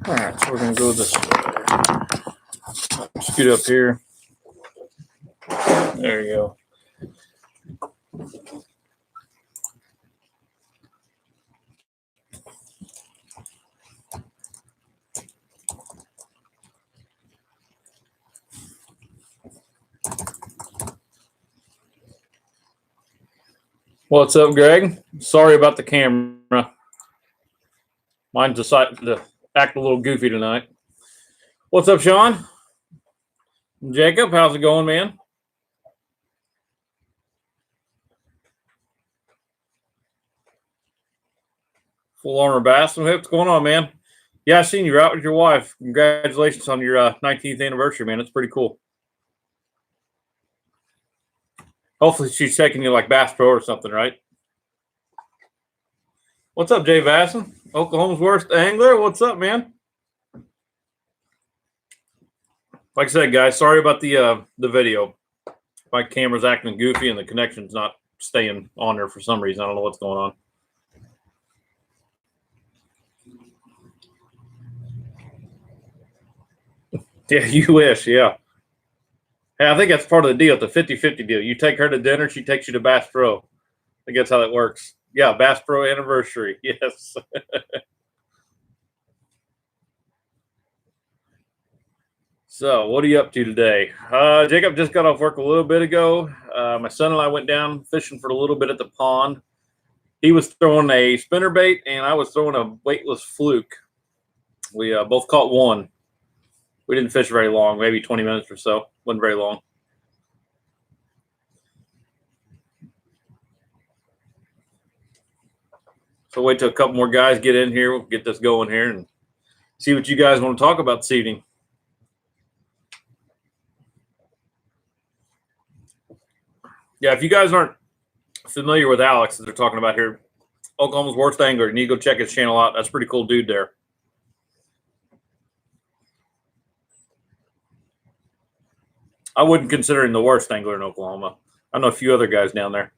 All right, so we're going to go this way. Scoot up here. There you go. What's up, Greg? Sorry about the camera. Mine decided to act a little goofy tonight. What's up, Sean? Jacob, how's it going, man? Full armor bass. What's going on, man? Yeah, I seen you out with your wife. Congratulations on your 19th anniversary, man. It's pretty cool. Hopefully she's taking you like Bass Pro or something, right? What's up, Jay Vasson? Oklahoma's worst angler. What's up, man? Like I said, guys, sorry about the video. My camera's acting goofy and the connection's not staying on there for some reason. I don't know what's going on. Yeah, you wish, yeah. Hey, I think that's part of the deal, the 50-50 deal. You take her to dinner, she takes you to Bass Pro. I think that's how that works. Yeah, Bass Pro anniversary. Yes. So, what are you up to today? Jacob just got off work a little bit ago. My son and I went down fishing for a little bit at the pond. He was throwing a spinnerbait, and I was throwing a weightless fluke. We both caught one. We didn't fish very long, maybe 20 minutes or so. Wasn't very long. So wait till a couple more guys get in here. We'll get this going here and see what you guys want to talk about this evening. Yeah, if you guys aren't familiar with Alex that they're talking about here, Oklahoma's worst angler, you need to go check his channel out. That's a pretty cool dude there. I wouldn't consider him the worst angler in Oklahoma. I know a few other guys down there.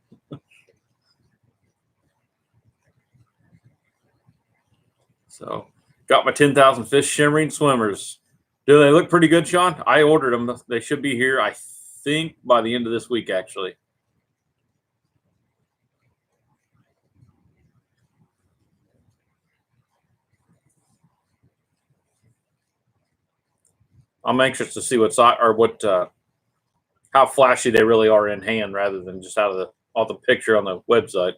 So, got my 10,000 fish shimmering swimmers. Do they look pretty good, Sean? I ordered them. They should be here, I think, by the end of this week, actually. I'm anxious to see how flashy they really are in hand, rather than just out of the picture on the website.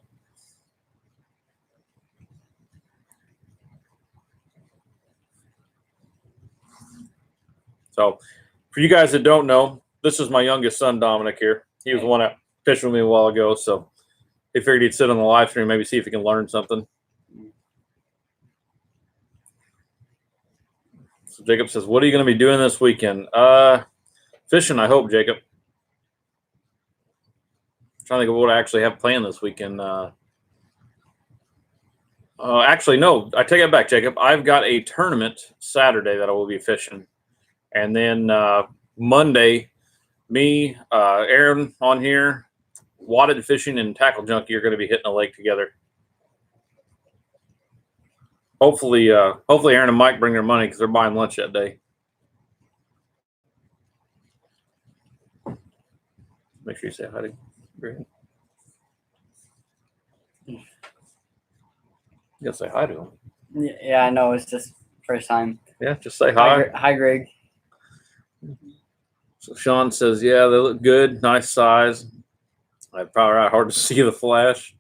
So, for you guys that don't know, this is my youngest son, Dominic. Here, he was the one that fished with me a while ago, so he figured he'd sit on the live stream, maybe see if he can learn something. So Jacob says, "What are you going to be doing this weekend?" Fishing, I hope, Jacob. I'm trying to think of what I actually have planned this weekend. Actually, no, I take it back, Jacob. I've got a tournament Saturday that I will be fishing. And then Monday, me, Aaron on here, Wadded Fishing and Tackle Junkie are going to be hitting a lake together. Hopefully Aaron and Mike bring their money because they're buying lunch that day. Make sure you say hi to Greg. You gotta say hi to him. Yeah, I know. It's just first time. Yeah, just say hi. Hi, Greg. So Sean says, yeah, they look good. Nice size. I'd probably hard to see the flash.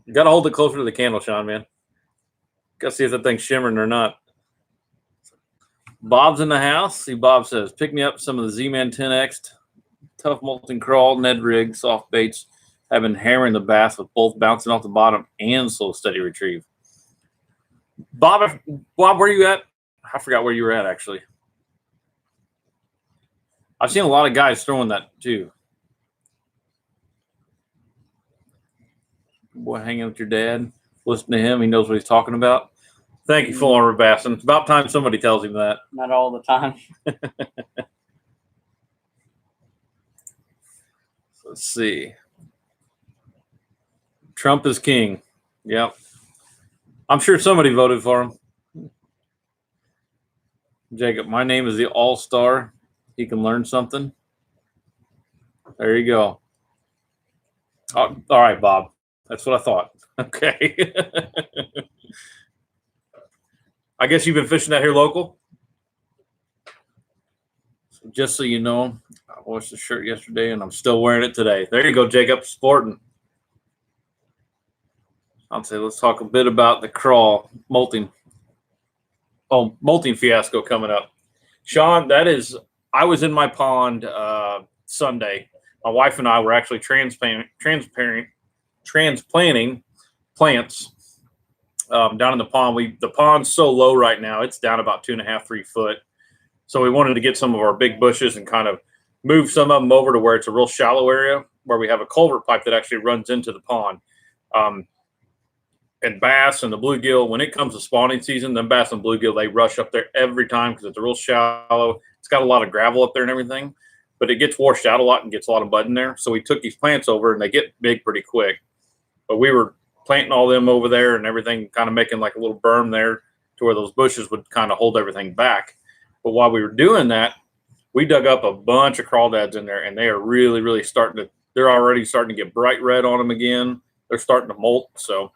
You got to hold it closer to the candle, Sean, man. Got to see if that thing's shimmering or not. Bob's in the house. See, Bob says, pick me up some of the Z-Man 10X. Tough molten crawl, Ned rig, soft baits. Have been hammering the bass with both bouncing off the bottom and slow, steady retrieve. Bob, where are you at? I forgot where you were at, actually. I've seen a lot of guys throwing that, too. Boy, hanging with your dad. Listen to him. He knows what he's talking about. Thank you, Full Armor Bassin. It's about time somebody tells him that. Not all the time. Let's see. Trump is king. Yep. I'm sure somebody voted for him. Jacob, my name is the All-Star. He can learn something. There you go. Oh, all right, Bob. That's what I thought. Okay. I guess you've been fishing out here local? So just so you know, I washed the shirt yesterday and I'm still wearing it today. There you go, Jacob. Sporting. I'll say let's talk a bit about the crawl molting. Oh, molting fiasco coming up. Sean, I was in my pond Sunday. My wife and I were actually transplanting plants down in the pond. The pond's so low right now; it's down about 2.5, 3 foot. So we wanted to get some of our big bushes and kind of move some of them over to where it's a real shallow area where we have a culvert pipe that actually runs into the pond. And bass and the bluegill, when it comes to spawning season, then bass and bluegill, they rush up there every time because it's a real shallow. It's got a lot of gravel up there and everything, but it gets washed out a lot and gets a lot of mud in there. So we took these plants over and they get big pretty quick. But we were planting all them over there and everything, kind of making like a little berm there to where those bushes would kind of hold everything back. But while we were doing that, we dug up a bunch of crawdads in there, and they are really, really they're already starting to get bright red on them again. They're starting to molt. So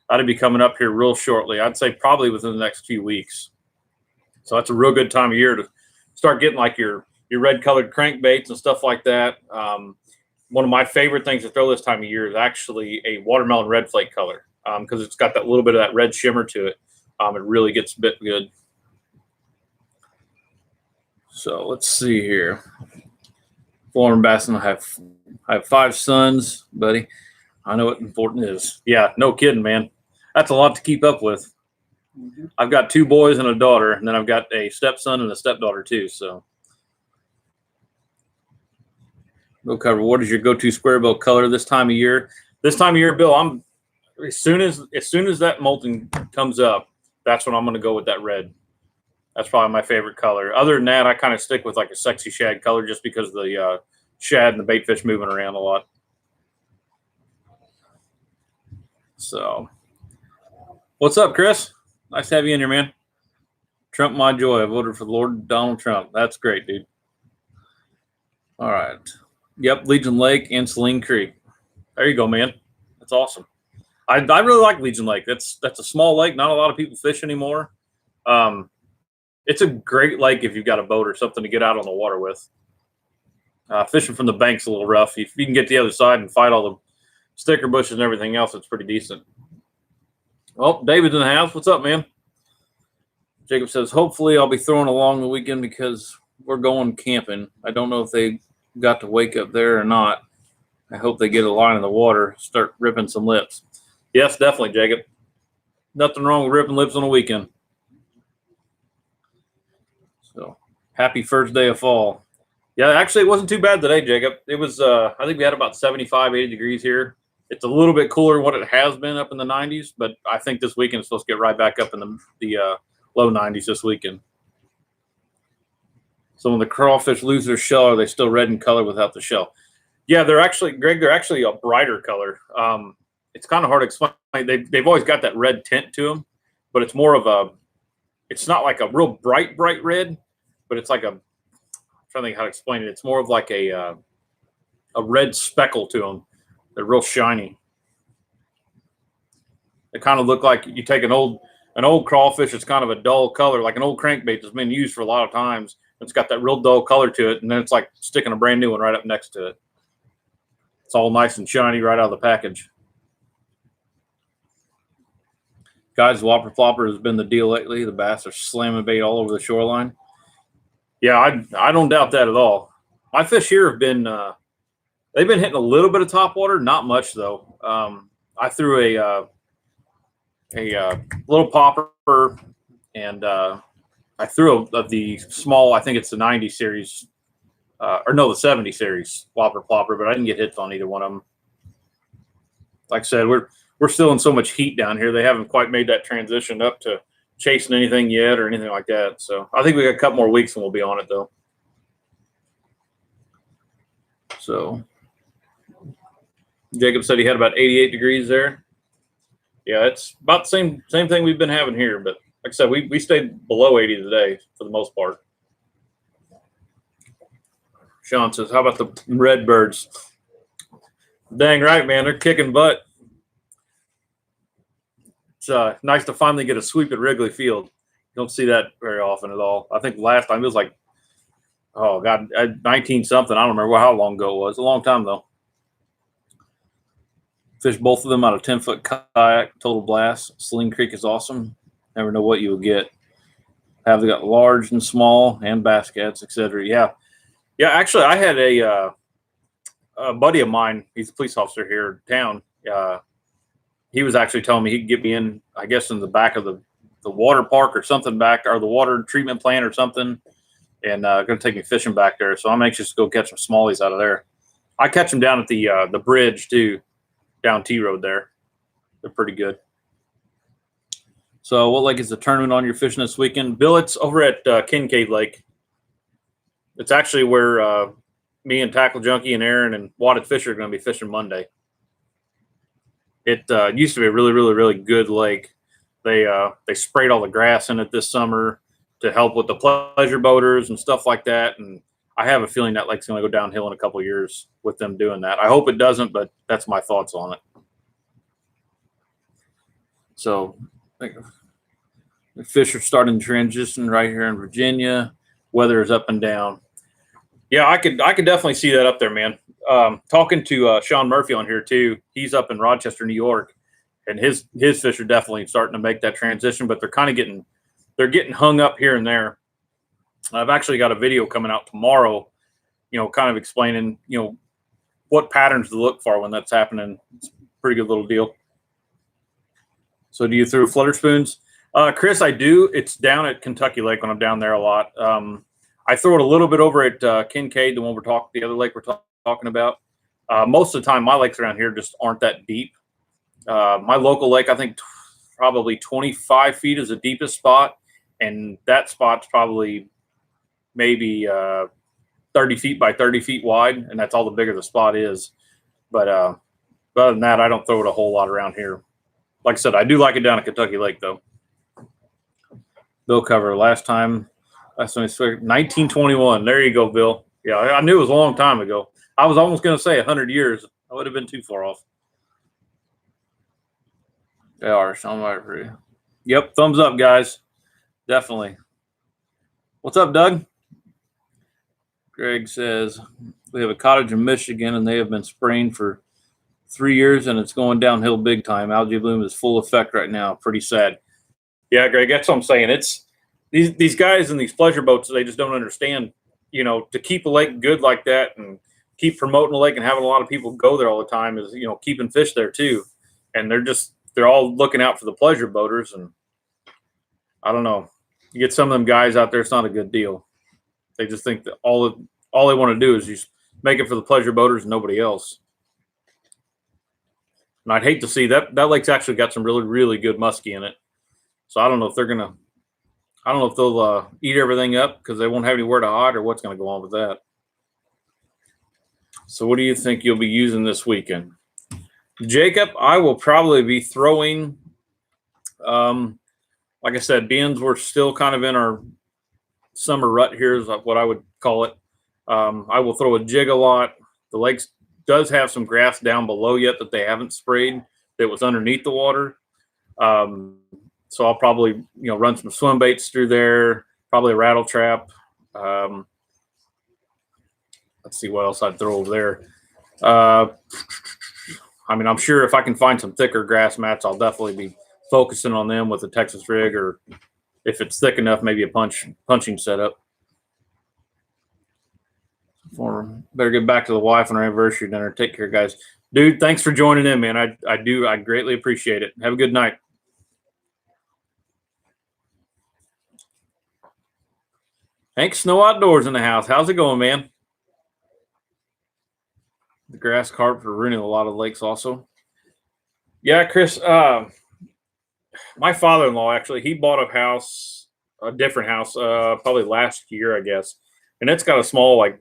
that'll be coming up here real shortly. I'd say probably within the next few weeks. So that's a real good time of year to start getting like your red colored crankbaits and stuff like that. One of my favorite things to throw this time of year is actually a watermelon red flake color because it's got that little bit of that red shimmer to it. It really gets a bit good. So let's see here. Florida Bassin, I have 5 sons, buddy. I know what important is. Yeah, no kidding, man. That's a lot to keep up with. Mm-hmm. I've got 2 boys and a daughter, and then I've got a stepson and a stepdaughter too. So we'll cover what is your go-to square bill color this time of year. This time of year, Bill, as soon as that molting comes up, that's when I'm going to go with that red. That's probably my favorite color. Other than that, I kind of stick with like a sexy shad color just because of the shad and the bait fish moving around a lot. So what's up, Chris? Nice to have you in here, man. Trump my joy. I voted for Lord Donald Trump. That's great, dude. All right. Yep, Legion Lake and Saline Creek. There you go, man. That's awesome. I really like Legion Lake. That's a small lake. Not a lot of people fish anymore. It's a great lake if you've got a boat or something to get out on the water with. Fishing from the bank's a little rough. If you can get to the other side and fight all the sticker bushes and everything else, it's pretty decent. Well, David's in the house. What's up, man? Jacob says, hopefully I'll be throwing along the weekend because we're going camping. I don't know if they got to wake up there or not. I hope they get a line in the water, start ripping some lips. Yes, definitely, Jacob. Nothing wrong with ripping lips on a weekend. So, happy first day of fall. Yeah, actually, it wasn't too bad today, Jacob. It was, I think we had about 75, 80 degrees here. It's a little bit cooler than what it has been up in the 90s, but I think this weekend it's supposed to get right back up in the low 90s this weekend. So when the crawfish lose their shell, are they still red in color without the shell? Yeah, they're actually, Greg, they're actually a brighter color. It's kind of hard to explain. They've always got that red tint to them, but it's more of it's not like a real bright red, but it's like I'm trying to think how to explain it. It's more of like a red speckle to them. They're real shiny. They kind of look like you take an old crawfish. It's kind of a dull color, like an old crankbait that's been used for a lot of times. It's got that real dull color to it, and then it's like sticking a brand new one right up next to it. It's all nice and shiny right out of the package. Guys, whopper flopper has been the deal lately. The bass are slamming bait all over the shoreline. Yeah, I don't doubt that at all. My fish here have been they've been hitting a little bit of top water, not much though. I threw a little popper, and I threw the small. I think it's the 90 series, or no, the 70 series whopper plopper, but I didn't get hits on either one of them. Like I said, we're still in so much heat down here. They haven't quite made that transition up to chasing anything yet or anything like that. So I think we got a couple more weeks and we'll be on it though. So Jacob said he had about 88 degrees there. Yeah, it's about the same thing we've been having here. But like I said, we stayed below 80 today for the most part. Sean says, "How about the Redbirds?" Dang right, man, they're kicking butt. It's nice to finally get a sweep at Wrigley Field. You don't see that very often at all. I think last time it was like, oh god, 19 something. I don't remember how long ago it was. A long time though. Fished both of them out of 10-foot kayak, total blast. Saline Creek is awesome. Never know what you will get. Have they got large and small and baskets, etc. Yeah, yeah. Actually, I had a buddy of mine. He's a police officer here in town. He was actually telling me he could get me in, I guess, in the back of the water park or something back, or the water treatment plant or something, and going to take me fishing back there. So I'm anxious to go catch some smallies out of there. I catch them down at the bridge too, down T Road there. They're pretty good. So what lake is the tournament on you're fishing this weekend? Bill, it's over at Kincaid Lake. It's actually where me and Tackle Junkie and Aaron and Wadded Fisher are going to be fishing Monday. It used to be a really, really, really good lake. They sprayed all the grass in it this summer to help with the pleasure boaters and stuff like that. And I have a feeling that lake's going to go downhill in a couple of years with them doing that. I hope it doesn't, but that's my thoughts on it. So I think the fish are starting to transition right here in Virginia. Weather is up and down. Yeah, I could definitely see that up there, man. Talking to Sean Murphy on here too. He's up in Rochester, New York, and his fish are definitely starting to make that transition, but they're kind of getting hung up here and there. I've actually got a video coming out tomorrow, kind of explaining, what patterns to look for when that's happening. It's a pretty good little deal. So do you throw flutter spoons? Chris, I do. It's down at Kentucky Lake when I'm down there a lot. I throw it a little bit over at Kincaid, the one the other lake we're talking about. Most of the time, my lakes around here just aren't that deep. My local lake, I think probably 25 feet is the deepest spot, and that spot's probably maybe 30 feet by 30 feet wide, and that's all the bigger the spot is. But other than that, I don't throw it a whole lot around here. Like I said, I do like it down at Kentucky Lake, though. Bill cover last time I swear 1921. There you go, Bill. Yeah, I knew it was a long time ago. I was almost going to say 100 years. I would have been too far off. They are. Sound right for you. Yep. Thumbs up, guys. Definitely. What's up, Doug? Greg says, we have a cottage in Michigan, and they have been spraying for 3 years, and it's going downhill big time. Algae bloom is full effect right now. Pretty sad. Yeah, Greg, that's what I'm saying. It's these guys in these pleasure boats, they just don't understand, to keep a lake good like that and keep promoting the lake and having a lot of people go there all the time is, keeping fish there too. And they're all looking out for the pleasure boaters. And I don't know, you get some of them guys out there, it's not a good deal. They just think that all they want to do is just make it for the pleasure boaters and nobody else. And I'd hate to see that lake's actually got some really, really good muskie in it. So I don't know if they'll eat everything up because they won't have anywhere to hide, or what's going to go on with that. So what do you think you'll be using this weekend? Jacob, I will probably be throwing, like I said, beans. We're still kind of in our summer rut here is what I would call it. I will throw a jig a lot. The lake does have some grass down below yet that they haven't sprayed that was underneath the water. So I'll probably, run some swim baits through there, probably a rattle trap. Let's see what else I'd throw over there. I'm sure if I can find some thicker grass mats, I'll definitely be focusing on them with a Texas rig, or if it's thick enough, maybe a punching setup. Better get back to the wife on our anniversary dinner. Take care, guys. Dude, thanks for joining in, man. I greatly appreciate it. Have a good night. Hank Snow Outdoors in the house. How's it going, man? The grass carp are ruining a lot of lakes also. Yeah, Chris, my father-in-law, actually, he bought a different house, probably last year, I guess. And it's got a small, I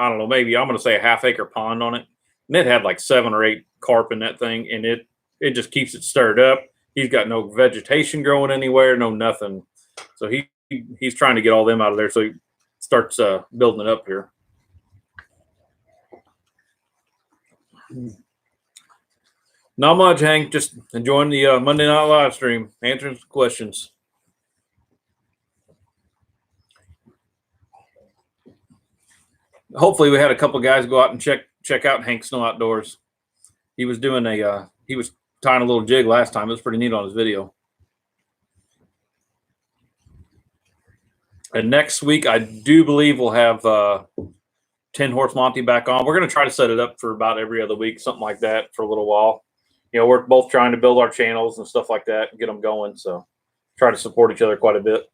don't know, maybe I'm going to say a half-acre pond on it. And it had 7 or 8 carp in that thing, and it just keeps it stirred up. He's got no vegetation growing anywhere, no nothing. So he's trying to get all them out of there. So he starts building it up here. Not much, Hank. Just enjoying the Monday night live stream, answering some questions. Hopefully, we had a couple guys go out and check out Hank Snow Outdoors. He was doing he was tying a little jig last time. It was pretty neat on his video. And next week, I do believe we'll have 10 Horse Monty back on. We're going to try to set it up for about every other week, something like that, for a little while. You know, we're both trying to build our channels and stuff like that and get them going. So try to support each other quite a bit.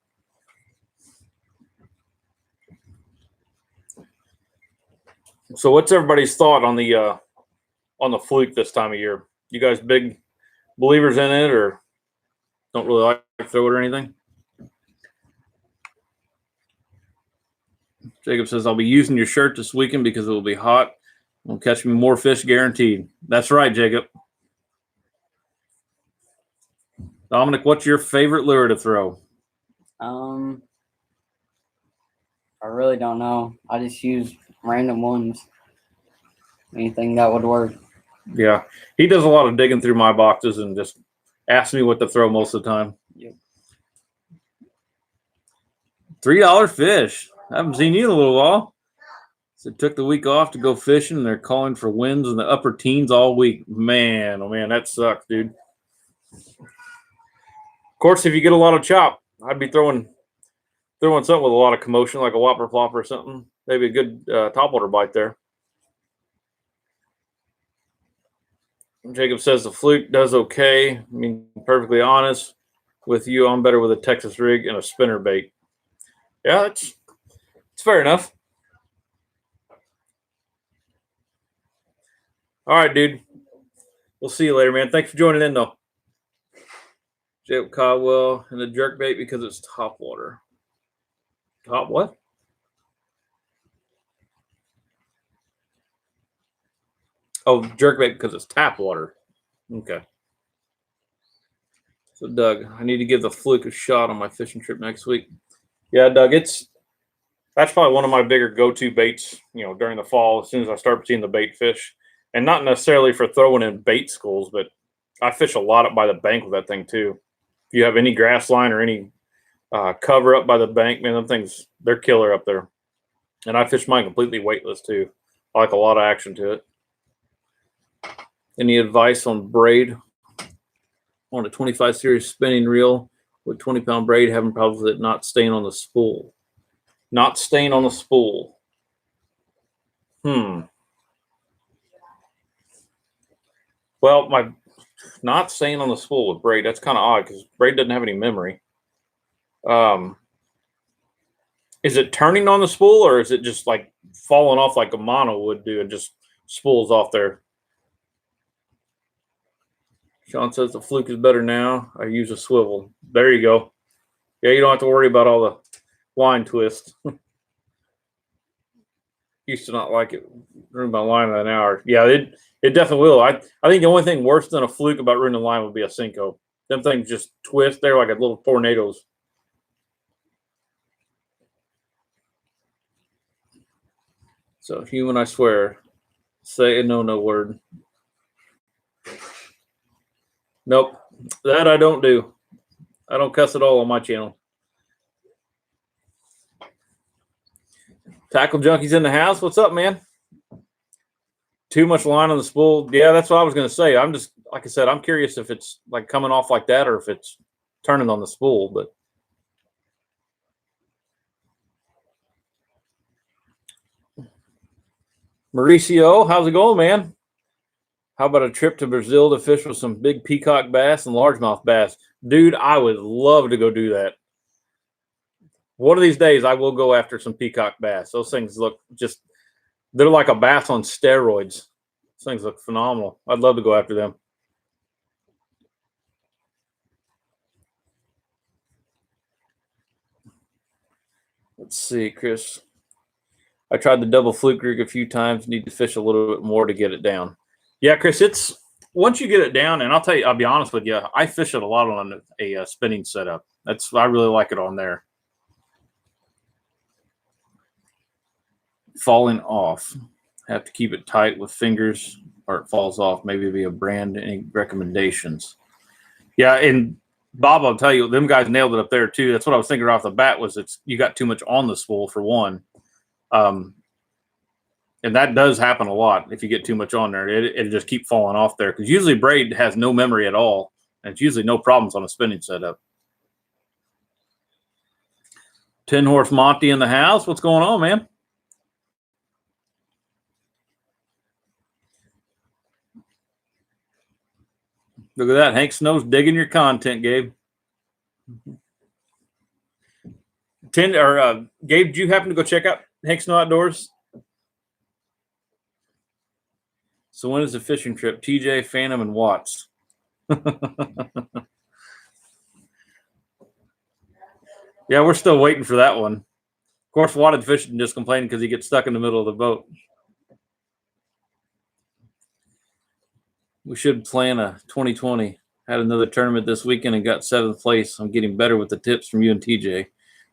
So what's everybody's thought on the fluke this time of year? You guys big believers in it, or don't really like to throw it or anything? Jacob says, I'll be using your shirt this weekend because it will be hot. We'll catch me more fish guaranteed. That's right, Jacob. Dominic, what's your favorite lure to throw? I really don't know. I just use random ones. Anything that would work. Yeah, he does a lot of digging through my boxes and just asks me what to throw most of the time. Yep. $3 fish. I haven't seen you in a little while. So took the week off to go fishing, and they're calling for winds in the upper teens all week. Man, oh man, that sucks, dude. Of course, if you get a lot of chop, I'd be throwing something with a lot of commotion, like a whopper flopper or something. Maybe a good topwater bite there. Jacob says the fluke does okay. I mean, perfectly honest with you, I'm better with a Texas rig and a spinner bait. Yeah, it's fair enough. All right, dude. We'll see you later, man. Thanks for joining in, though. Jacob Caldwell and the jerk bait because it's top water. Top what? Oh, jerk bait because it's tap water. Okay. So, Doug, I need to give the fluke a shot on my fishing trip next week. Yeah, Doug, that's probably one of my bigger go-to baits, you know, during the fall, as soon as I start seeing the bait fish. And not necessarily for throwing in bait schools, but I fish a lot up by the bank with that thing, too. If you have any grass line or any cover up by the bank, man, them things, they're killer up there. And I fish mine completely weightless, too. I like a lot of action to it. Any advice on braid on a 25 series spinning reel with 20-pound braid, having problems with it not staying on the spool? Not staying on the spool. Well, my not staying on the spool with braid, that's kind of odd because braid doesn't have any memory. Is it turning on the spool, or is it just like falling off like a mono would do and just spools off there? Sean says the fluke is better now. I use a swivel. There you go. Yeah, you don't have to worry about all the line twist. Used to not like it. Ruin my line in an hour. Yeah, it definitely will. I think the only thing worse than a fluke about ruining a line would be a Cinco. Them things just twist. They're like a little tornadoes. So human, I swear. Say a no word. Nope. That I don't do. I don't cuss at all on my channel. Tackle Junkies in the house. What's up, man? Too much line on the spool. Yeah, that's what I was going to say. I'm just, like I said, I'm curious if it's like coming off like that or if it's turning on the spool. But Mauricio, how's it going, man? How about a trip to Brazil to fish with some big peacock bass and largemouth bass? Dude, I would love to go do that. One of these days, I will go after some peacock bass. Those things look just, they're like a bass on steroids. Those things look phenomenal. I'd love to go after them. Let's see, Chris. I tried the double fluke rig a few times. Need to fish a little bit more to get it down. Yeah, Chris, once you get it down, and I'll tell you, I'll be honest with you, I fish it a lot on a spinning setup. I really like it on there. Falling off. Have to keep it tight with fingers or it falls off. Maybe it'd be a brand. Any recommendations? Yeah, and Bob, I'll tell you, them guys nailed it up there too. That's what I was thinking off the bat was you got too much on the spool for one. And that does happen a lot if you get too much on there. It'll just keep falling off there because usually braid has no memory at all. And it's usually no problems on a spinning setup. 10-horse Monty in the house. What's going on, man? Look at that. Hank Snow's digging your content, Gabe. Gabe, did you happen to go check out Hank Snow Outdoors? So when is the fishing trip? TJ, Phantom, and Watts. Yeah, we're still waiting for that one. Of course, Watted Fishing just complaining because he gets stuck in the middle of the boat. We should plan a 2020. Had another tournament this weekend and got 7th place. I'm getting better with the tips from you and TJ.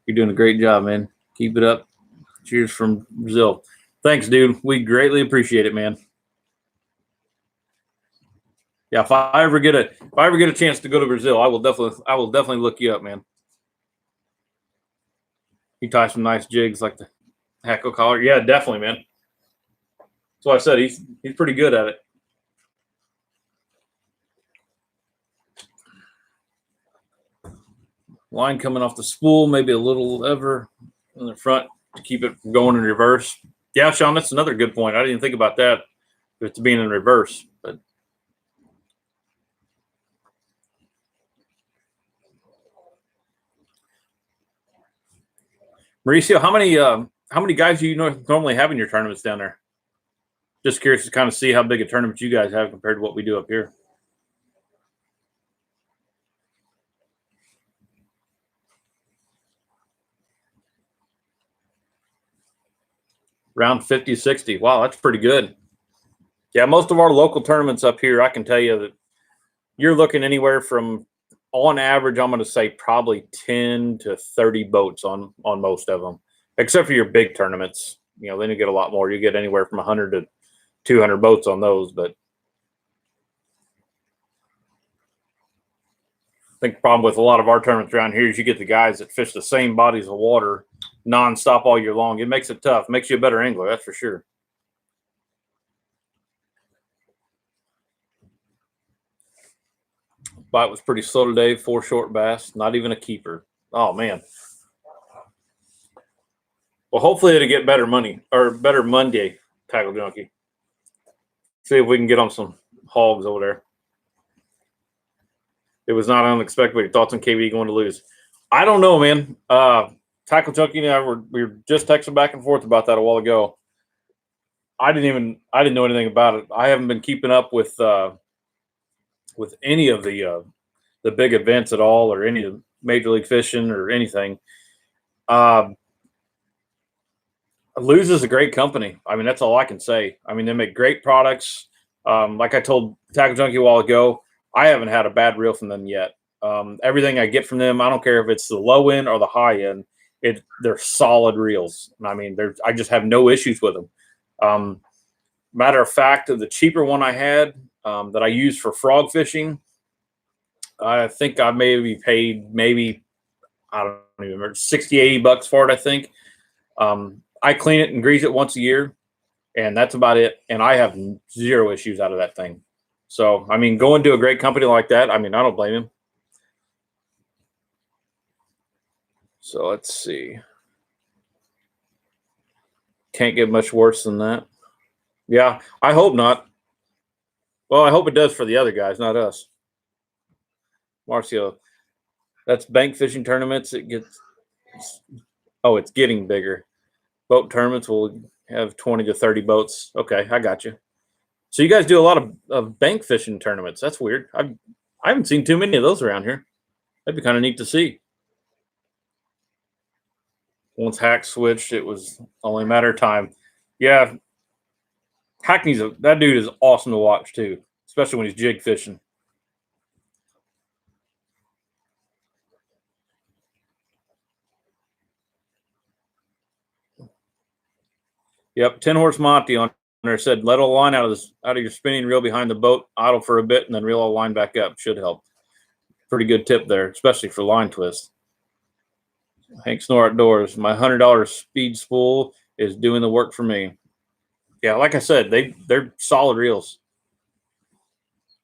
You're doing a great job, man. Keep it up. Cheers from Brazil. Thanks, dude. We greatly appreciate it, man. Yeah, if I ever get a chance to go to Brazil, I will definitely look you up, man. You tie some nice jigs like the hackle collar. Yeah, definitely, man. That's what I said. He's pretty good at it. Line coming off the spool, maybe a little lever in the front to keep it from going in reverse. Yeah, Sean, that's another good point. I didn't think about that. It's being in reverse, but Mauricio, how many guys do you normally have in your tournaments down there? Just curious to kind of see how big a tournament you guys have compared to what we do up here. Around 50, 60. Wow, that's pretty good. Yeah, most of our local tournaments up here, I can tell you that you're looking anywhere from, on average, I'm going to say probably 10 to 30 boats on most of them, except for your big tournaments. Then you get a lot more. You get anywhere from 100 to 200 boats on those. But I think the problem with a lot of our tournaments around here is you get the guys that fish the same bodies of water nonstop all year long. It makes it tough. It makes you a better angler, that's for sure. Bite was pretty slow today. 4 short bass, not even a keeper. Oh man. Well, hopefully it'll get better Monday, Tackle Junkie. See if we can get on some hogs over there. It was not unexpected. But your thoughts on KV going to lose? I don't know, man. Tackle Junkie and I we were just texting back and forth about that a while ago. I didn't know anything about it. I haven't been keeping up with any of the big events at all, or any of Major League Fishing or anything. Lose is a great company. I mean, that's all I can say. I mean, they make great products. Like I told Tackle Junkie a while ago, I haven't had a bad reel from them yet. Everything I get from them, I don't care if it's the low end or the high end, they're solid reels. I mean, I just have no issues with them. Matter of fact, the cheaper one I had that I used for frog fishing, I think I maybe paid I don't even remember, 60, 80 bucks for it, I think. I clean it and grease it once a year, and that's about it. And I have 0 issues out of that thing. So, I mean, going to a great company like that, I mean, I don't blame him. So let's see. Can't get much worse than that. Yeah, I hope not. Well, I hope it does for the other guys, not us. Marcio, that's bank fishing tournaments. It's getting bigger. Boat tournaments will have 20 to 30 boats. Okay, I got you. So you guys do a lot of bank fishing tournaments. That's weird. I haven't seen too many of those around here. That'd be kind of neat to see. Once Hack switched, it was only a matter of time. Yeah, that dude is awesome to watch too. especially when he's jig fishing. Yep, 10-horse Monty on there said, let a line out of your spinning reel behind the boat, idle for a bit, and then reel a line back up. Should help. Pretty good tip there, especially for line twist. Hank Snore Outdoors. My $100 speed spool is doing the work for me. Yeah, like I said, they're solid reels.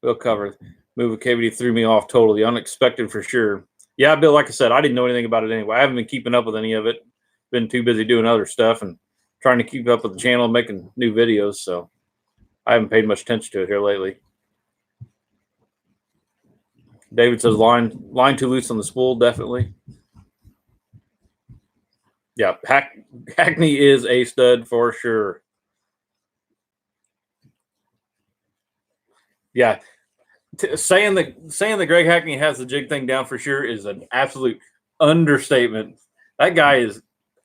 We'll cover. Move a cavity threw me off totally. Unexpected for sure. Yeah, Bill, like I said, I didn't know anything about it anyway. I haven't been keeping up with any of it. Been too busy doing other stuff and trying to keep up with the channel and making new videos, so I haven't paid much attention to it here lately. David says line too loose on the spool, definitely. Yeah, Hackney is a stud for sure. Yeah, saying that Greg Hackney has the jig thing down for sure is an absolute understatement. That guy is.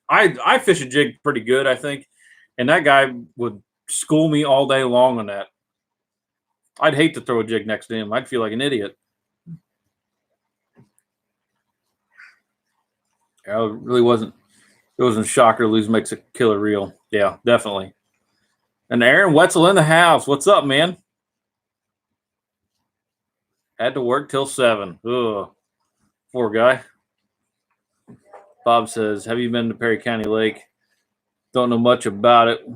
I fish a jig pretty good, I think, and that guy would school me all day long on that. I'd hate to throw a jig next to him. I'd feel like an idiot. Yeah, it really wasn't. It wasn't a shocker. Lose makes a killer reel. Yeah, definitely. And Aaron Wetzel in the house. What's up, man? Had to work till 7. Ugh, poor guy. Bob says, have you been to Perry County Lake? Don't know much about it.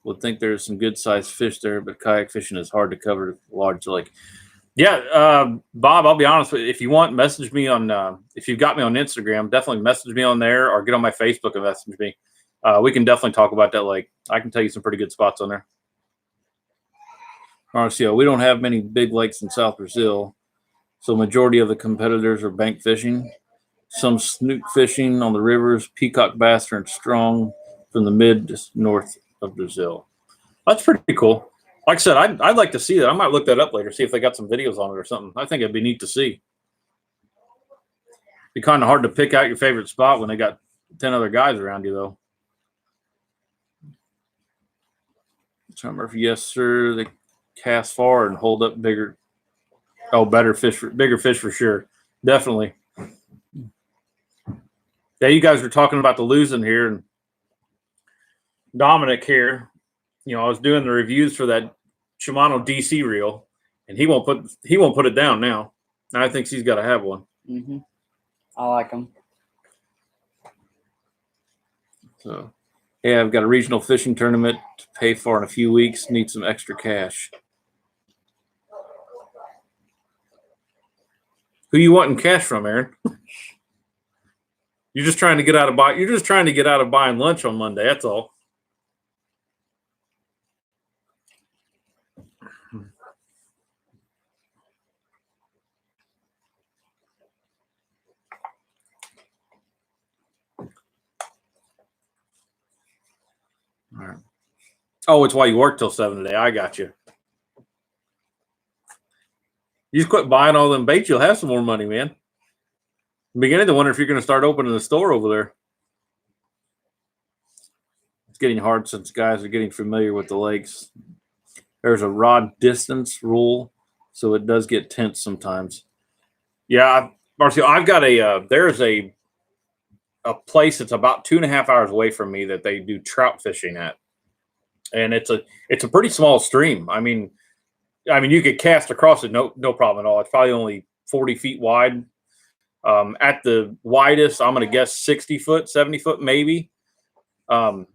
Would think there's some good sized fish there, but kayak fishing is hard to cover a large lake. Yeah, Bob, I'll be honest with you. If you want, message me on, if you've got me on Instagram, definitely message me on there or get on my Facebook and message me. We can definitely talk about that lake. I can tell you some pretty good spots on there. RCO, we don't have many big lakes in South Brazil, so majority of the competitors are bank fishing. Some snook fishing on the rivers. Peacock bass are strong from the mid to north of Brazil. That's pretty cool. Like I said, I'd like to see that. I might look that up later, see if they got some videos on it or something. I think it'd be neat to see. Be kind of hard to pick out your favorite spot when they got 10 other guys around you, though. Tom Murphy, yes, sir. They cast far and hold up bigger. Oh, bigger fish for sure. Definitely. Yeah, you guys were talking about the losing here, and Dominic here. You know, I was doing the reviews for that Shimano DC reel, and he won't put it down now. I think he's got to have one. Mm-hmm. I like them. So, yeah, I've got a regional fishing tournament to pay for in a few weeks. Need some extra cash. Who you wanting cash from, Aaron? You're just trying to get out of buying lunch on Monday. That's all. All right. Oh, it's why you work till 7 today. I got you. You just quit buying all them baits. You'll have some more money, man. I'm beginning to wonder if you're going to start opening the store over there. It's getting hard since guys are getting familiar with the lakes. There's a rod distance rule, so it does get tense sometimes. Yeah, Marcio, I've got there's a place that's about 2.5 hours away from me that they do trout fishing at, and it's a pretty small stream. I mean, you could cast across it, no problem at all. It's probably only 40 feet wide. At the widest, I'm going to guess 60 foot, 70 foot, maybe. And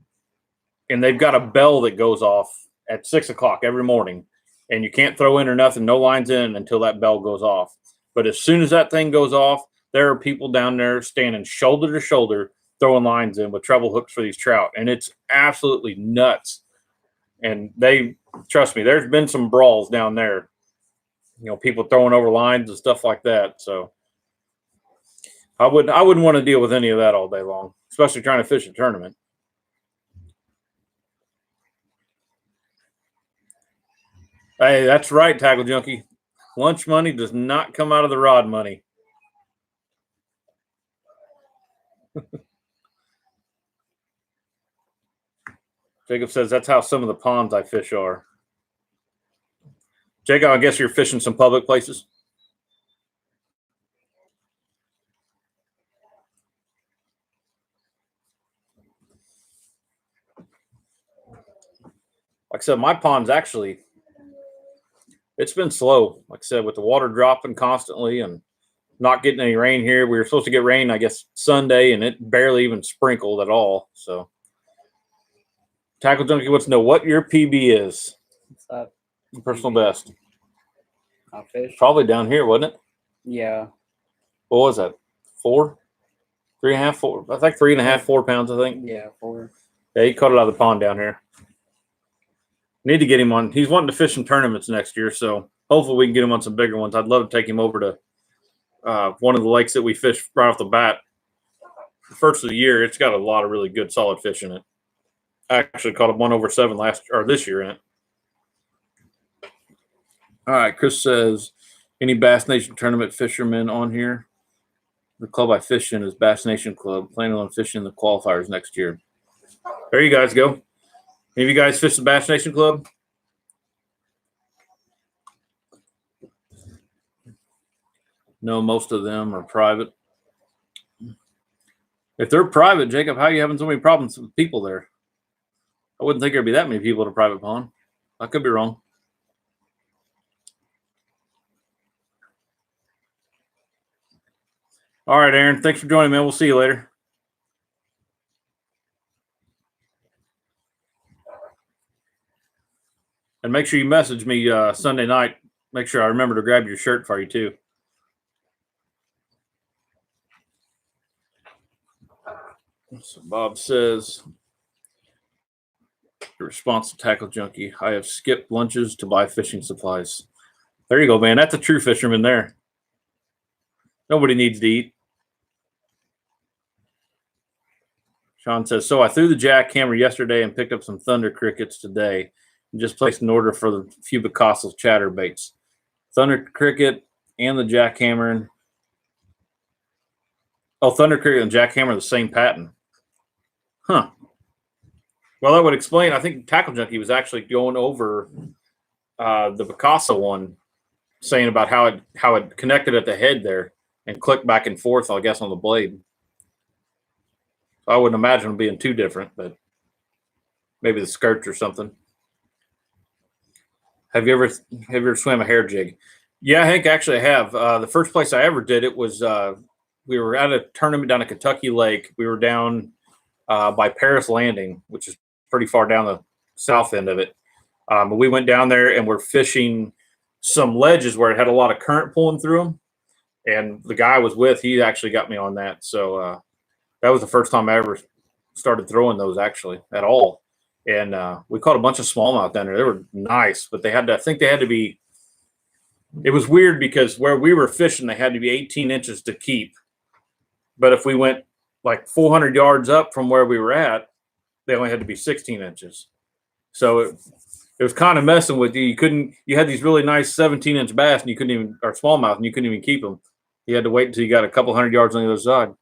they've got a bell that goes off at 6 o'clock every morning, and you can't throw in or nothing, no lines in until that bell goes off. But as soon as that thing goes off, there are people down there standing shoulder to shoulder throwing lines in with treble hooks for these trout, and it's absolutely nuts. And trust me, there's been some brawls down there. You know, people throwing over lines and stuff like that. So I wouldn't want to deal with any of that all day long, especially trying to fish a tournament. Hey, that's right, Tackle Junkie. Lunch money does not come out of the rod money. Jacob says that's how some of the ponds I fish are. Jacob, I guess you're fishing some public places. Like I said, my pond's actually, it's been slow. Like I said, with the water dropping constantly and not getting any rain here. We were supposed to get rain, I guess, Sunday, and it barely even sprinkled at all. So, Tackle Junkie wants to know what your PB is. What's that? Personal best. I fish. Probably down here, wasn't it? Yeah. What was that? 4? 3.5, 4? I think 3.5, 4 pounds, I think. Yeah, 4. Yeah, he caught it out of the pond down here. Need to get him on. He's wanting to fish some tournaments next year, so hopefully we can get him on some bigger ones. I'd love to take him over to one of the lakes that we fished right off the bat. The first of the year, it's got a lot of really good, solid fish in it. I actually caught a 1 over 7 this year in it. All right, Chris says, any Bass Nation tournament fishermen on here? The club I fish in is Bass Nation Club. Planning on fishing the qualifiers next year. There you guys go. Any of you guys fish the Bass Nation Club? No, most of them are private. If they're private, Jacob, how are you having so many problems with people there? I wouldn't think there'd be that many people at a private pond. I could be wrong. All right, Aaron. Thanks for joining, man. We'll see you later. And make sure you message me Sunday night. Make sure I remember to grab your shirt for you, too. So Bob says, the response to Tackle Junkie, I have skipped lunches to buy fishing supplies. There you go, man. That's a true fisherman there. Nobody needs to eat. Sean says, so I threw the jackhammer yesterday and picked up some thunder crickets today and just placed an order for the few Picasso chatterbaits. Thunder cricket and the jackhammer. Oh, thunder cricket and jackhammer are the same pattern. Huh. Well, that would explain. I think Tackle Junkie was actually going over the Picasso one, saying about how it connected at the head there and clicked back and forth, I guess, on the blade. I wouldn't imagine them being too different, but maybe the skirts or something. Have you ever swam a hair jig? Yeah, Hank, actually I have. The first place I ever did it was we were at a tournament down at Kentucky Lake. We were down by Paris Landing, which is pretty far down the south end of it. But we went down there and we're fishing some ledges where it had a lot of current pulling through them. And the guy I was with, he actually got me on that. So that was the first time I ever started throwing those actually at all. And we caught a bunch of smallmouth down there. They were nice, but I think they had to be, it was weird because where we were fishing, they had to be 18 inches to keep. But if we went like 400 yards up from where we were at, they only had to be 16 inches. So it was kind of messing with you. You had these really nice 17-inch bass and you couldn't even, or smallmouth, and you couldn't even keep them. You had to wait until you got a couple hundred yards on the other side.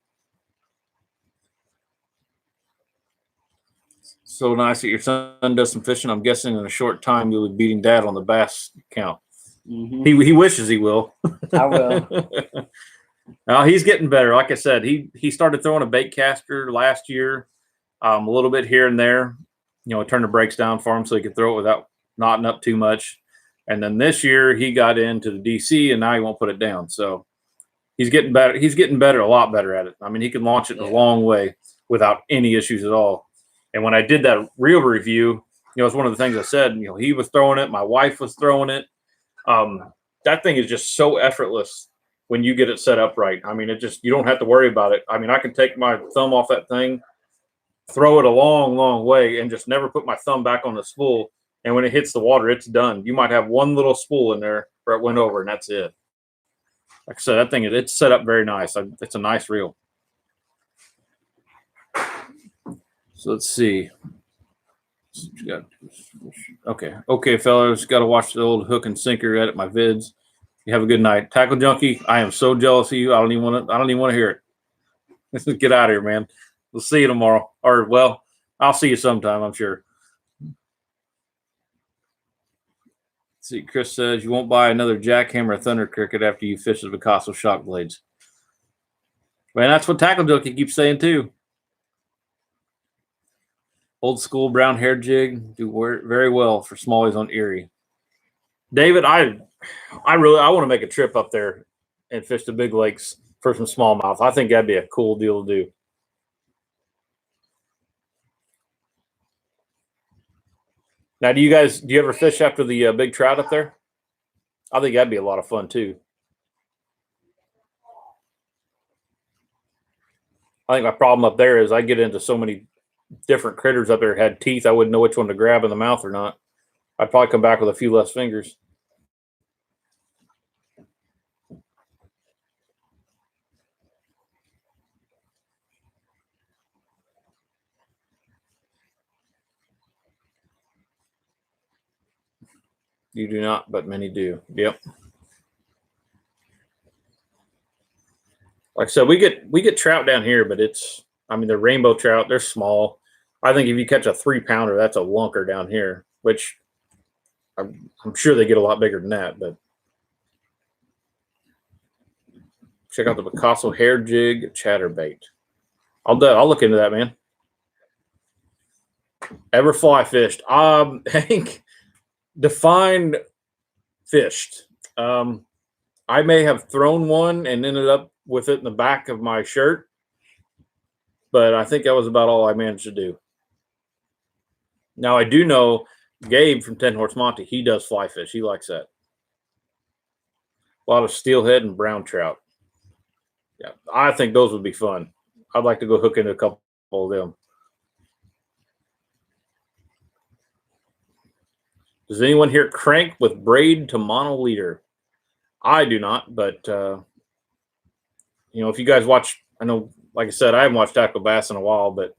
So nice that your son does some fishing. I'm guessing in a short time you'll be beating Dad on the bass count. Mm-hmm. He wishes he will. I will. Now he's getting better. Like I said, he started throwing a bait caster last year, a little bit here and there. You know, turn the brakes down for him so he could throw it without knotting up too much. And then this year he got into the DC and now he won't put it down. So he's getting better. He's getting better, a lot better at it. I mean, he can launch it in a long way without any issues at all. And when I did that reel review, you know, it's one of the things I said, you know, he was throwing it. My wife was throwing it. That thing is just so effortless when you get it set up right. I mean, you don't have to worry about it. I mean, I can take my thumb off that thing, throw it a long, long way, and just never put my thumb back on the spool. And when it hits the water, it's done. You might have one little spool in there where it went over, and that's it. Like I said, that thing, it's set up very nice. It's a nice reel. So let's see. Okay, fellas, got to watch the old hook and sinker edit my vids. You have a good night. Tackle Junkie, I am so jealous of you. I don't even want to hear it. Let's get out of here, man. We'll see you tomorrow. Or, well, I'll see you sometime, I'm sure. See, Chris says you won't buy another jackhammer thunder cricket after you fish the Picasso shock blades. Man, that's what Tackle Junkie keeps saying too. Old school brown hair jig do very well for smallies on Erie. David, I want to make a trip up there and fish the big lakes for some smallmouth. I think that'd be a cool deal to do. Now, do you ever fish after the big trout up there? I think that'd be a lot of fun too. I think my problem up there is I get into so many different critters up there had teeth. I wouldn't know which one to grab in the mouth or not. I'd probably come back with a few less fingers. You do not, but many do. Yep. Like I said, we get trout down here, but they're rainbow trout. They're small. I think if you catch a 3-pounder, that's a lunker down here, which I'm sure they get a lot bigger than that. But check out the Picasso hair jig chatterbait. I'll look into that, man. Ever fly fished? Hank, define fished. I may have thrown one and ended up with it in the back of my shirt, but I think that was about all I managed to do. Now, I do know Gabe from 10 Horse Monte, he does fly fish. He likes that. A lot of steelhead and brown trout. Yeah, I think those would be fun. I'd like to go hook into a couple of them. Does anyone here crank with braid to monoliter? I do not, but if you guys watch, I know, like I said, I haven't watched Tackle Bass in a while, but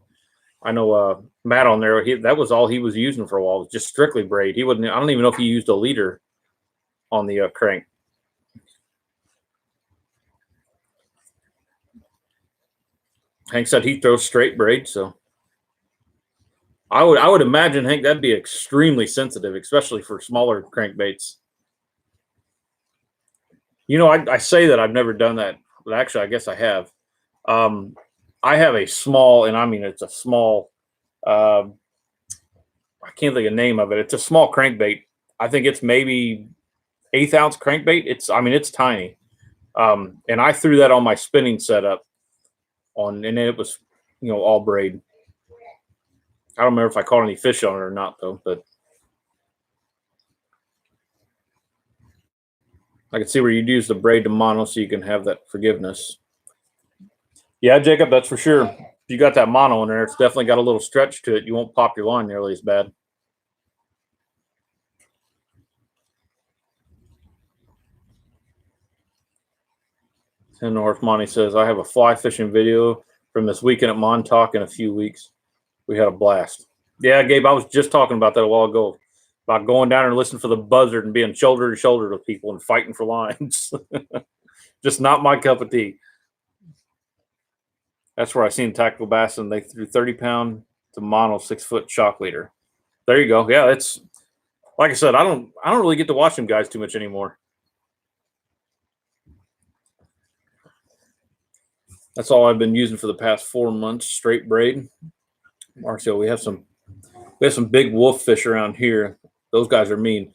I know Matt on there, that was all he was using for a while, was just strictly braid. I don't even know if he used a leader on the crank. Hank said he throws straight braid, so I would imagine, Hank, that'd be extremely sensitive, especially for smaller crankbaits. I say that I've never done that, but actually, I guess I have. I have a small, and I mean it's a small. I can't think of the name of it. It's a small crankbait. I think it's maybe 1/8 ounce crankbait. It's tiny. And I threw that on my spinning setup, and it was, all braid. I don't remember if I caught any fish on it or not, though. But I can see where you'd use the braid to mono so you can have that forgiveness. Yeah, Jacob, that's for sure. If you got that mono in there, it's definitely got a little stretch to it. You won't pop your line nearly as bad. And North Monty says, I have a fly fishing video from this weekend at Montauk in a few weeks. We had a blast. Yeah, Gabe, I was just talking about that a while ago, about going down and listening for the buzzard and being shoulder to shoulder with people and fighting for lines. Just not my cup of tea. That's where I seen Tactical Bass, and they threw 30-pound to mono 6-foot shock leader. There you go. Yeah, it's like I said, I don't really get to watch them guys too much anymore. That's all I've been using for the past 4 months, straight braid. Marcio, we have some big wolf fish around here. Those guys are mean.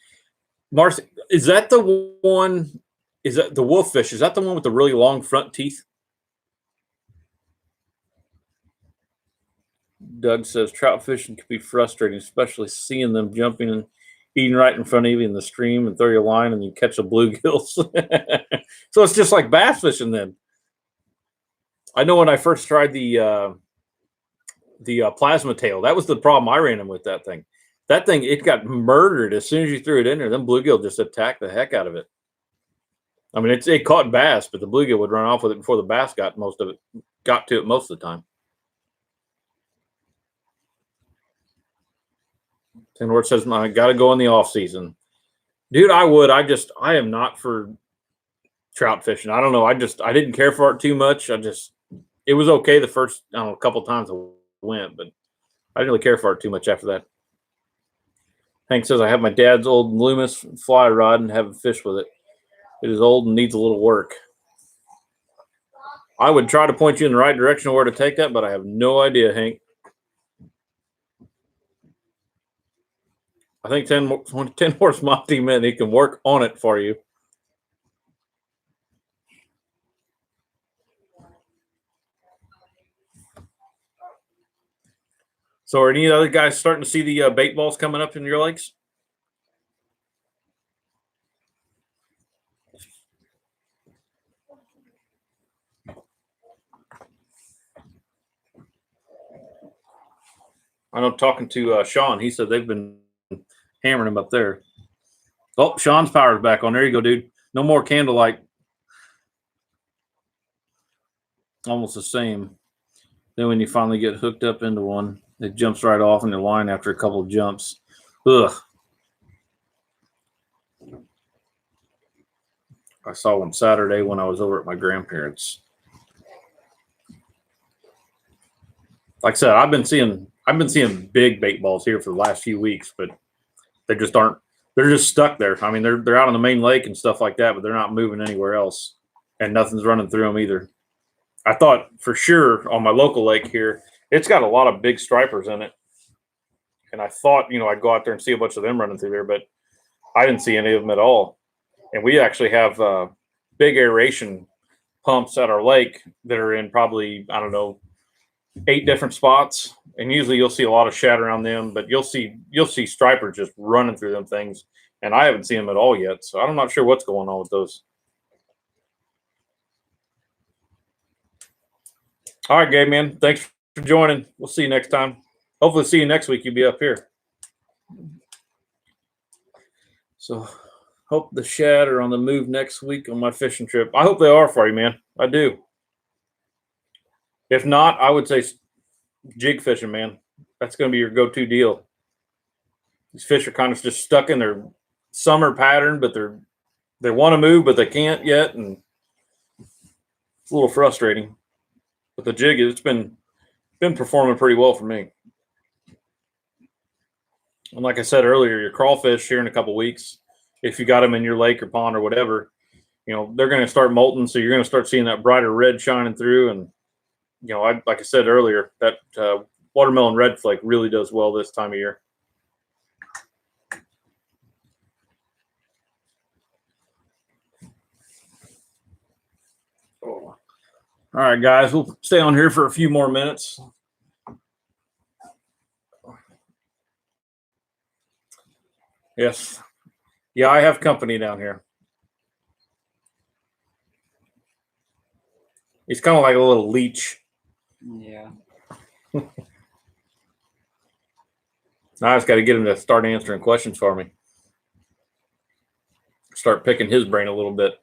Marcy, is that the one? Is that the wolf fish? Is that the one with the really long front teeth? Doug says trout fishing can be frustrating, especially seeing them jumping and eating right in front of you in the stream and throw your line and you catch the bluegills. So it's just like bass fishing then. I know when I first tried the plasma tail, that was the problem I ran in with that thing. That thing, it got murdered as soon as you threw it in there. Then bluegill just attacked the heck out of it. I mean, it caught bass, but the bluegill would run off with it before the bass got to it most of the time. Tenward says, I got to go in the off season. Dude, I would. I am not for trout fishing. I don't know. I didn't care for it too much. It was okay the first, couple times I went, but I didn't really care for it too much after that. Hank says I have my dad's old Loomis fly rod and haven't fished with it. It is old and needs a little work. I would try to point you in the right direction of where to take that, but I have no idea, Hank. I think 10 horse Monty meant he can work on it for you. So are any other guys starting to see the bait balls coming up in your lakes? I know talking to Sean, he said they've been hammering him up there. Oh, Sean's power's back on. There you go, dude. No more candlelight. Almost the same. Then when you finally get hooked up into one, it jumps right off in the line after a couple of jumps. Ugh. I saw one Saturday when I was over at my grandparents'. Like I said, I've been seeing big bait balls here for the last few weeks, but they just aren't. They're just stuck there. I mean, they're out on the main lake and stuff like that, but they're not moving anywhere else, and nothing's running through them either. I thought for sure on my local lake here, it's got a lot of big stripers in it, and I thought I'd go out there and see a bunch of them running through there, but I didn't see any of them at all. And we actually have big aeration pumps at our lake that are in probably, I don't know, 8 different spots, and usually you'll see a lot of shad around them, but you'll see stripers just running through them things, and I haven't seen them at all yet, so I'm not sure what's going on with those. All right, Gabe, man, thanks for joining. We'll see you next time. Hopefully see you next week. You'll be up here. So hope the shad are on the move next week on my fishing trip. I hope they are for you, man. I do. If not, I would say jig fishing, man. That's going to be your go-to deal. These fish are kind of just stuck in their summer pattern, but they want to move, but they can't yet, and it's a little frustrating. But the jig, it's been performing pretty well for me. And like I said earlier, your crawfish here in a couple weeks, if you got them in your lake or pond or whatever, they're going to start molting, so you're going to start seeing that brighter red shining through, and like I said earlier, that watermelon red flake really does well this time of year. Oh. All right, guys, we'll stay on here for a few more minutes. Yes. Yeah, I have company down here. He's kind of like a little leech. Yeah. I just got to get him to start answering questions for me. Start picking his brain a little bit.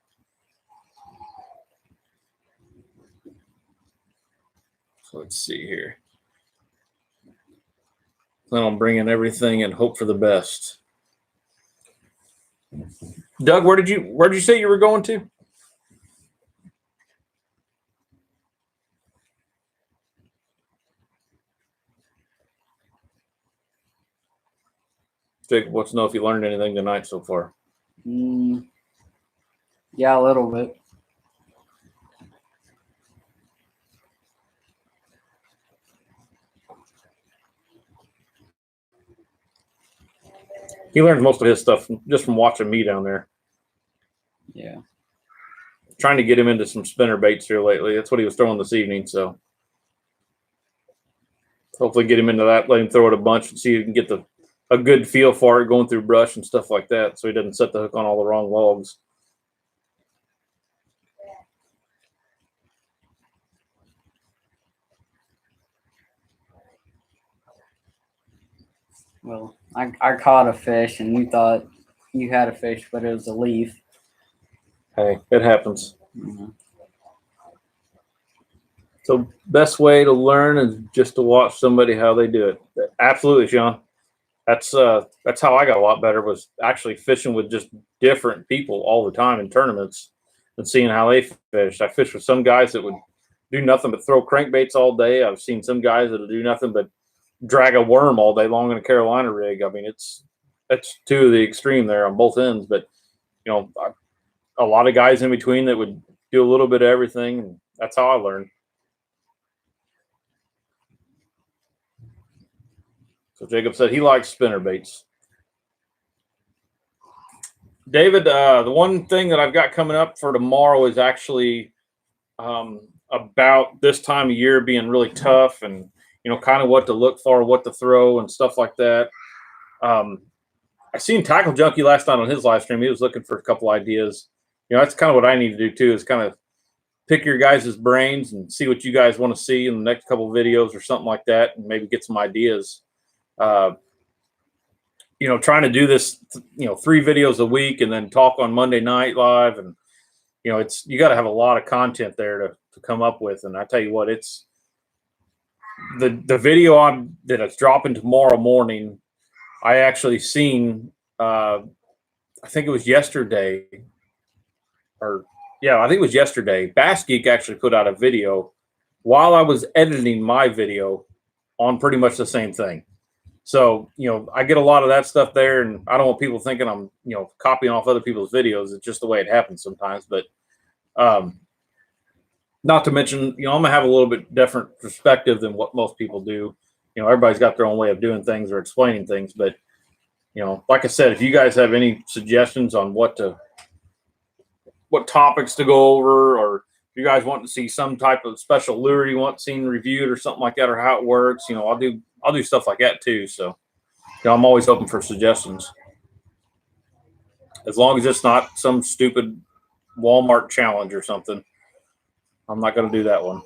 So let's see here. Plan on bringing everything and hope for the best. Doug, where did you say you were going to? Jacob wants to know if you learned anything tonight so far. Yeah, a little bit. He learns most of his stuff just from watching me down there. Yeah. Trying to get him into some spinner baits here lately. That's what he was throwing this evening, so hopefully get him into that, let him throw it a bunch and see if he can get a good feel for it going through brush and stuff like that, so he doesn't set the hook on all the wrong logs. Well, I caught a fish and you thought you had a fish, but it was a leaf. Hey, it happens. Mm-hmm. So best way to learn is just to watch somebody how they do it. Absolutely, Sean. That's how I got a lot better, was actually fishing with just different people all the time in tournaments and seeing how they fish. I fished with some guys that would do nothing but throw crankbaits all day. I've seen some guys that'll do nothing but drag a worm all day long in a Carolina rig. I mean, it's that's to the extreme there on both ends. But you know, a lot of guys in between that would do a little bit of everything, and that's how I learned. So Jacob said he likes spinner baits. David, the one thing that I've got coming up for tomorrow is actually about this time of year being really tough, and you know, kind of what to look for, what to throw, and stuff like that. I seen Tackle Junkie last night on his live stream. He was looking for a couple ideas. You know, that's kind of what I need to do too, is kind of pick your guys' brains and see what you guys want to see in the next couple of videos or something like that, and maybe get some ideas. You know, trying to do this, you know, 3 videos a week and then talk on Monday night live. And, you know, you got to have a lot of content there to come up with. And I tell you what, it's the video that it's dropping tomorrow morning. I actually seen, I think it was yesterday I think it was yesterday. Bass Geek actually put out a video while I was editing my video on pretty much the same thing. So, you know, I get a lot of that stuff there, and I don't want people thinking I'm, you know, copying off other people's videos. It's just the way it happens sometimes. But not to mention, you know, I'm going to have a little bit different perspective than what most people do. You know, everybody's got their own way of doing things or explaining things. But, you know, like I said, if you guys have any suggestions on what topics to go over, or if you guys want to see some type of special lure you want seen reviewed or something like that, or how it works, you know, I'll do stuff like that too. So, you know, I'm always open for suggestions, as long as it's not some stupid Walmart challenge or something. I'm not going to do that one.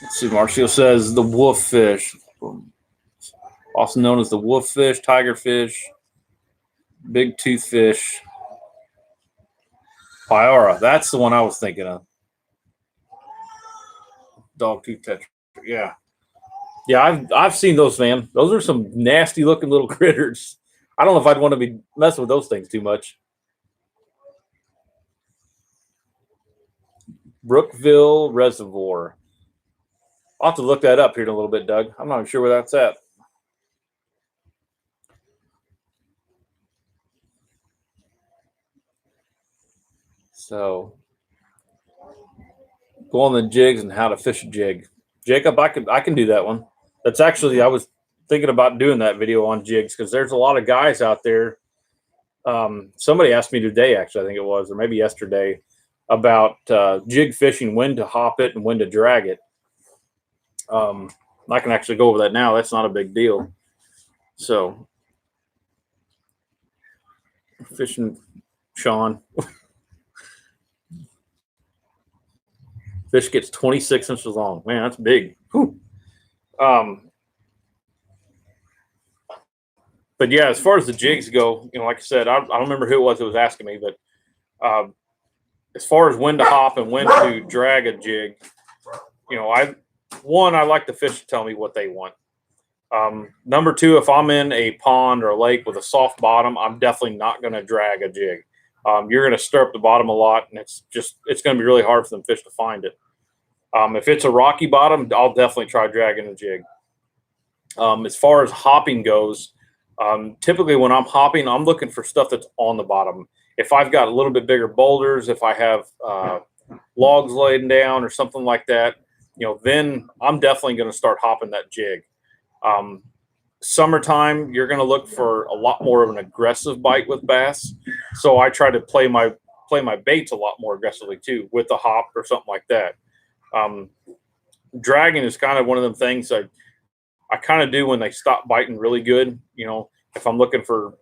Let's see. Marcio says the wolf fish, also known as the wolf fish, tiger fish, big tooth fish, Piora. That's the one I was thinking of. Dog tooth tetra. Yeah, I've seen those, man. Those are some nasty looking little critters. I don't know if I'd want to be messing with those things too much. Brookville Reservoir. I'll have to look that up here in a little bit, Doug. I'm not even sure where that's at. So, go on the jigs and how to fish a jig. Jacob, I can do that one. That's actually, I was thinking about doing that video on jigs, because there's a lot of guys out there. Somebody asked me today, actually, I think it was, or maybe yesterday, about jig fishing, when to hop it and when to drag it. I can actually go over that now. That's not a big deal. So, fishing, Sean. Fish gets 26 inches long. Man, that's big. Whew. But yeah, as far as the jigs go, you know, like I said, I don't remember who it was that was asking me, but as far as when to hop and when to drag a jig, you know, I like the fish to tell me what they want. Number 2, if I'm in a pond or a lake with a soft bottom, I'm definitely not going to drag a jig. You're going to stir up the bottom a lot, and it's going to be really hard for them fish to find it. If it's a rocky bottom, I'll definitely try dragging a jig. As far as hopping goes, typically when I'm hopping, I'm looking for stuff that's on the bottom. If I've got a little bit bigger boulders, if I have logs laid down or something like that, you know, then I'm definitely going to start hopping that jig. Summertime, you're going to look for a lot more of an aggressive bite with bass. So I try to play my baits a lot more aggressively too, with a hop or something like that. Dragging is kind of one of them things I kind of do when they stop biting really good. You know, if I'm looking for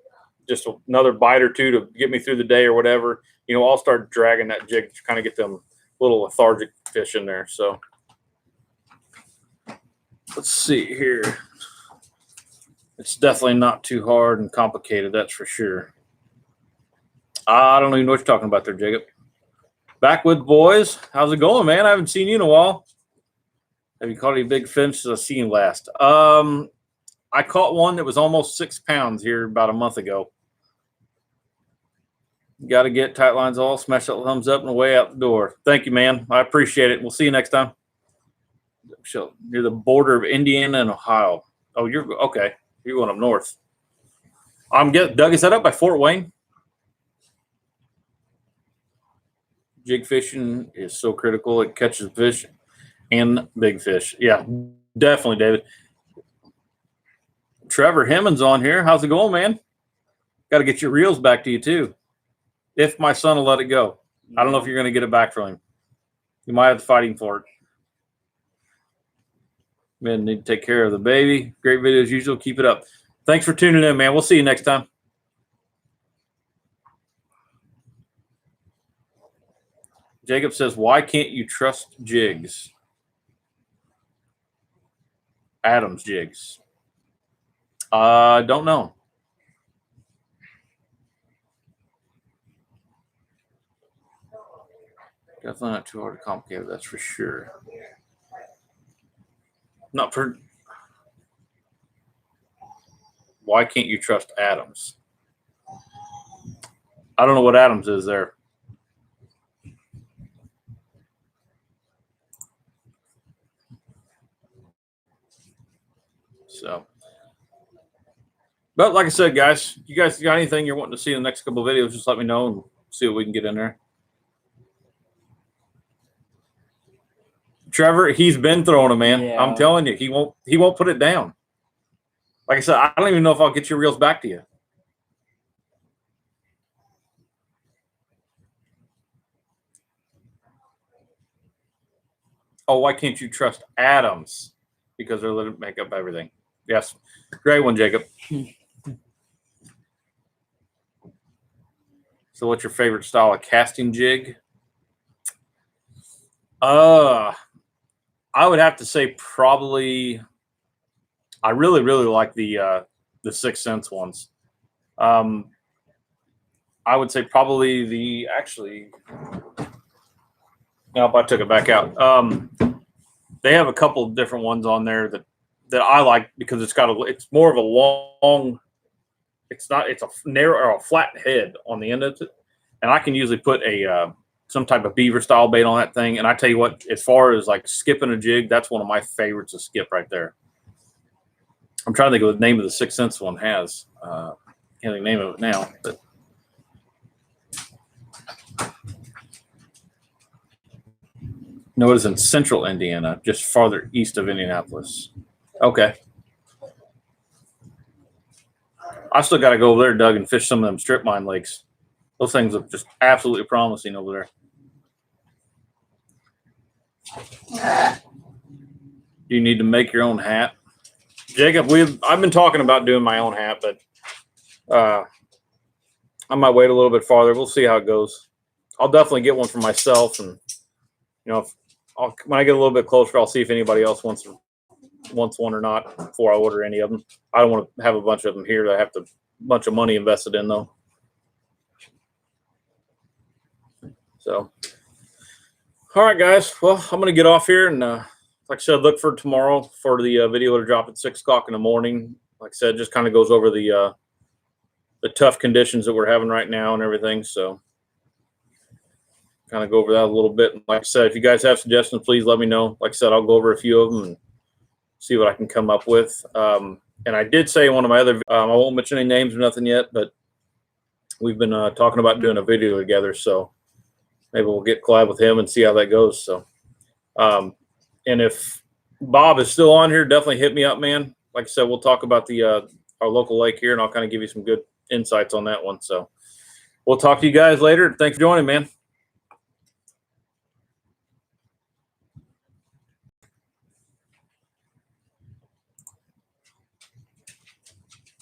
just another bite or two to get me through the day or whatever, you know, I'll start dragging that jig to kind of get them little lethargic fish in there. So let's see here. It's definitely not too hard and complicated, that's for sure. I don't even know what you're talking about there, Jacob. Backwood boys, how's it going, man? I haven't seen you in a while. Have you caught any big fish since I seen you last? I caught one that was almost 6 pounds here about a month ago. Got to get tight lines all, smash that thumbs up and away out the door. Thank you, man. I appreciate it. We'll see you next time. Near the border of Indiana and Ohio. Oh, you're okay. You're going up north. Doug, is that up by Fort Wayne? Jig fishing is so critical. It catches fish and big fish. Yeah, definitely, David. Trevor Hemmons on here. How's it going, man? Got to get your reels back to you, too. If my son will let it go. I don't know if you're going to get it back from him. You might have to fight him for it. Man, need to take care of the baby. Great video as usual. Keep it up. Thanks for tuning in, man. We'll see you next time. Jacob says, why can't you trust jigs? Adams jigs. Don't know. Definitely not too hard to complicate, that's for sure. Not for. Why can't you trust Adams? I don't know what Adams is there. So, but like I said, guys, you guys got anything you're wanting to see in the next couple of videos, just let me know and see what we can get in there. Trevor, he's been throwing them, man. Yeah. I'm telling you, he won't put it down. Like I said, I don't even know if I'll get your reels back to you. Oh, why can't you trust Adams? Because they're letting make up everything. Yes. Great one, Jacob. So what's your favorite style of casting jig? I would have to say probably I really like the 6 Sense ones. I would say probably nope, I took it back out. They have a couple of different ones on there that I like because it's more of a long, it's a narrow or a flat head on the end of it. And I can usually put some type of beaver style bait on that thing. And I tell you what, as far as like skipping a jig, that's one of my favorites to skip right there. I'm trying to think of the name of the 6 Sense one has. Can't think of the name of it now, but no, it is in central Indiana, just farther east of Indianapolis. Okay. I still got to go over there, Doug, and fish some of them strip mine lakes. Those things look just absolutely promising over there. You need to make your own hat. Jacob, I've been talking about doing my own hat, but I might wait a little bit farther. We'll see how it goes. I'll definitely get one for myself, and when I get a little bit closer, I'll see if anybody else wants one or not before I order any of them. I don't want to have a bunch of them here that I have a bunch of money invested in, though. So, all right, guys. Well, I'm going to get off here, and like I said, look for tomorrow for the video to drop at 6 o'clock in the morning. Like I said, just kind of goes over the tough conditions that we're having right now and everything. So, kind of go over that a little bit. And like I said, if you guys have suggestions, please let me know. Like I said, I'll go over a few of them and see what I can come up with. And I did say in one of my other, I won't mention any names or nothing yet, but we've been talking about doing a video together. So maybe we'll get collab with him and see how that goes. So, and if Bob is still on here, definitely hit me up, man. Like I said, we'll talk about our local lake here, and I'll kind of give you some good insights on that one. So we'll talk to you guys later. Thanks for joining, man.